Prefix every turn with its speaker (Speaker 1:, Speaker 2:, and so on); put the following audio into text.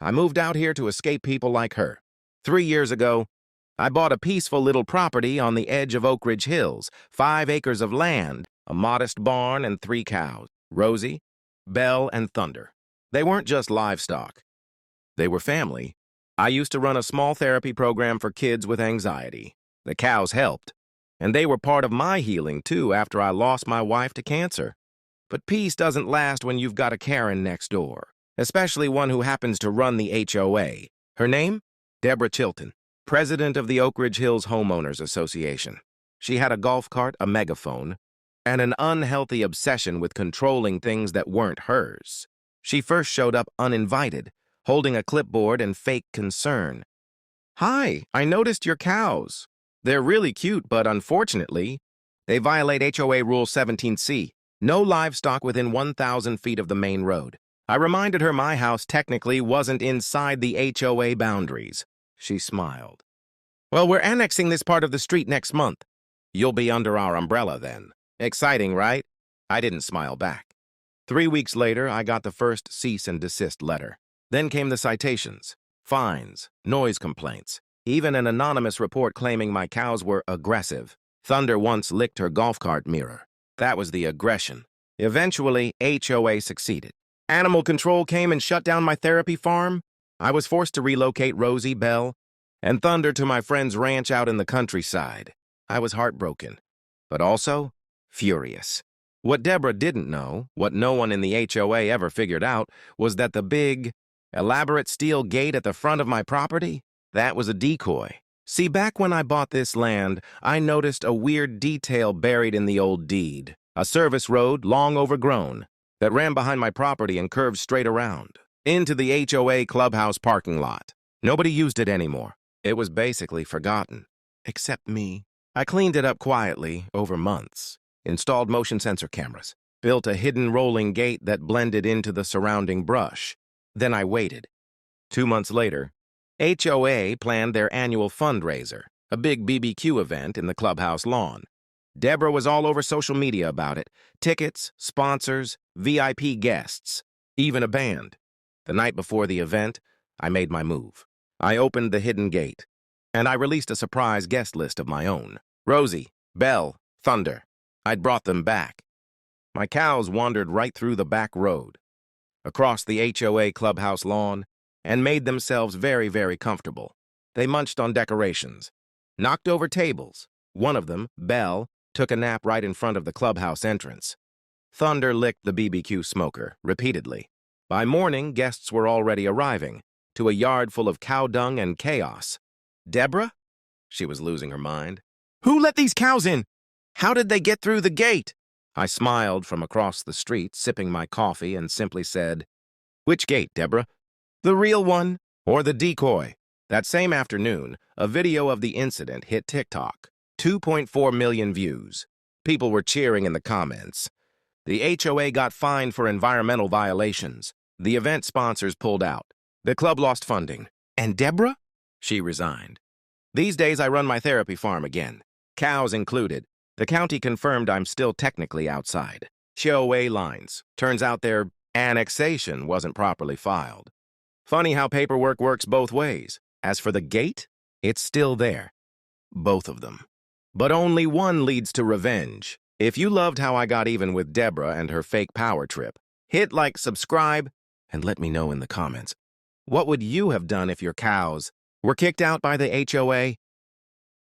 Speaker 1: I moved out here to escape people like her. 3 years ago, I bought a peaceful little property on the edge of Oak Ridge Hills, 5 acres of land, a modest barn, and 3 cows, Rosie, Belle, and Thunder. They weren't just livestock. They were family. I used to run a small therapy program for kids with anxiety. The cows helped, and they were part of my healing, too, after I lost my wife to cancer. But peace doesn't last when you've got a Karen next door, especially one who happens to run the HOA. Her name? Deborah Chilton, president of the Oak Ridge Hills Homeowners Association. She had a golf cart, a megaphone, and an unhealthy obsession with controlling things that weren't hers. She first showed up uninvited, holding a clipboard and fake concern. "Hi, I noticed your cows. They're really cute, but unfortunately, they violate HOA Rule 17C, no livestock within 1,000 feet of the main road." I reminded her my house technically wasn't inside the HOA boundaries. She smiled. "Well, we're annexing this part of the street next month. You'll be under our umbrella then. Exciting, right?" I didn't smile back. 3 weeks later, I got the first cease and desist letter. Then came the citations, fines, noise complaints, even an anonymous report claiming my cows were aggressive. Thunder once licked her golf cart mirror. That was the aggression. Eventually, HOA succeeded. Animal control came and shut down my therapy farm. I was forced to relocate Rosie, Belle, and Thunder to my friend's ranch out in the countryside. I was heartbroken, but also furious. What Deborah didn't know, what no one in the HOA ever figured out, was that the big, elaborate steel gate at the front of my property, that was a decoy. See, back when I bought this land, I noticed a weird detail buried in the old deed. A service road, long overgrown, that ran behind my property and curved straight around into the HOA clubhouse parking lot. Nobody used it anymore. It was basically forgotten, except me. I cleaned it up quietly over months, installed motion sensor cameras, built a hidden rolling gate that blended into the surrounding brush. Then I waited. 2 months later, HOA planned their annual fundraiser, a big BBQ event in the clubhouse lawn. Deborah was all over social media about it. Tickets, sponsors, VIP guests, even a band. The night before the event, I made my move. I opened the hidden gate, and I released a surprise guest list of my own. Rosie, Belle, Thunder. I'd brought them back. My cows wandered right through the back road, across the HOA clubhouse lawn, and made themselves very, very comfortable. They munched on decorations, knocked over tables. One of them, Belle, took a nap right in front of the clubhouse entrance. Thunder licked the BBQ smoker repeatedly. By morning, guests were already arriving, to a yard full of cow dung and chaos. "Deborah?" She was losing her mind. "Who let these cows in? How did they get through the gate?" I smiled from across the street, sipping my coffee, and simply said, "Which gate, Deborah? The real one or the decoy?" That same afternoon, a video of the incident hit TikTok. 2.4 million views. People were cheering in the comments. The HOA got fined for environmental violations. The event sponsors pulled out. The club lost funding. And Deborah? She resigned. These days, I run my therapy farm again, cows included. The county confirmed I'm still technically outside. HOA lines. Turns out their annexation wasn't properly filed. Funny how paperwork works both ways. As for the gate, it's still there. Both of them. But only one leads to revenge. If you loved how I got even with Deborah and her fake power trip, hit like, subscribe, and let me know in the comments. What would you have done if your cows were kicked out by the HOA?